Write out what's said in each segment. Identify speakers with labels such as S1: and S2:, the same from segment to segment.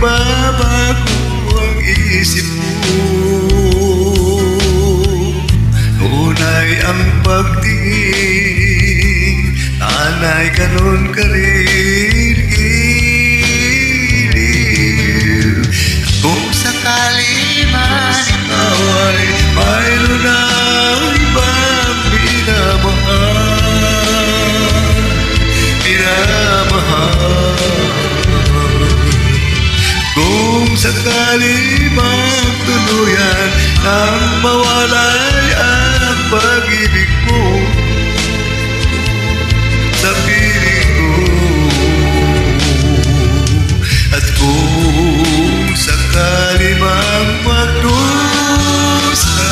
S1: magbabago ang isip mo. Tunay ang pagtingin, tanay kanon ka rin giliw. Kung sakali man ikaw ay mayroon ng ibang minamahal, kung sakali mang tuluyan nang mawalay ang pag-ibig mo sa piling ko, at kung sakali mang magdusa,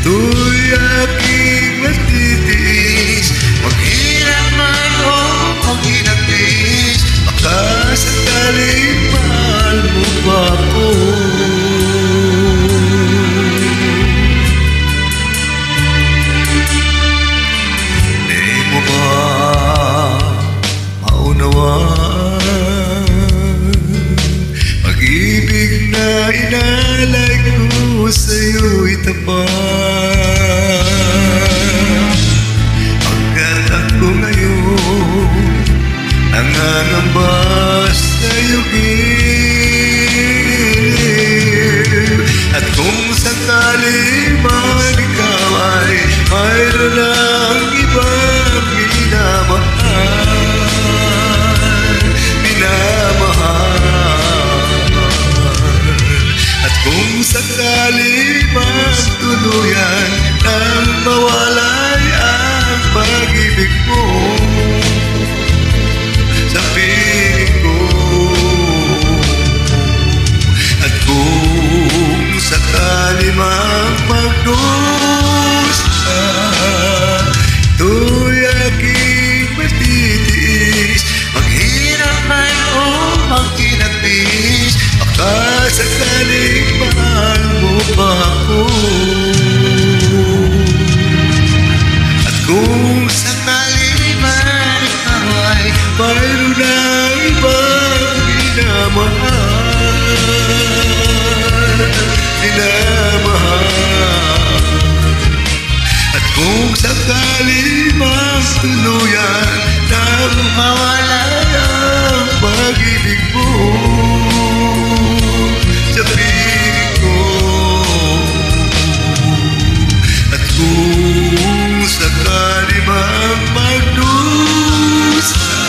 S1: to'y aking matitiis, maghirap man o maghinagis, baka sakaling mahal mo pa ako. Di mo ba maunawaan pag-ibig na inalay ko sa'yo'y tapat? Hanggat ako ngayon nangangamba sa'yo giliw, at kung sakali man ikaw ay mayroon ng ibang minamahal, at kung sakali man tuluyan nang mawalay ang pag-ibig mo sa piling ko, at kung sakali mang magdusa, to'y aking matitiis, maghirap man o magkinagpis, baka sakaling mahal mo pa ako. At kung sakali man ikaw ay mayroon ng ibang minamahal, at kung sakali mang tuluyan nang mawalay ang pag-ibig mo sa piling ko, at kung sakali mang magdusa,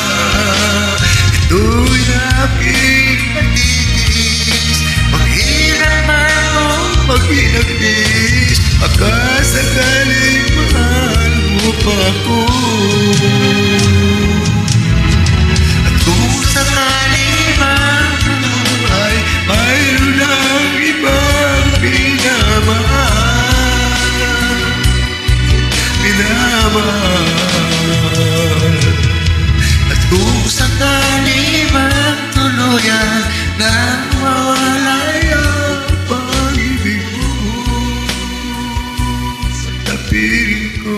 S1: ito'y aking matitiis, maghirap man o maghinagis, baka sakaling mahal mo pa ako. At kung sakali man ay mayroon ng ibang minamahal, at kung sakali man tuluyan nang mawalay ang pag-ibig mo sa piling ko.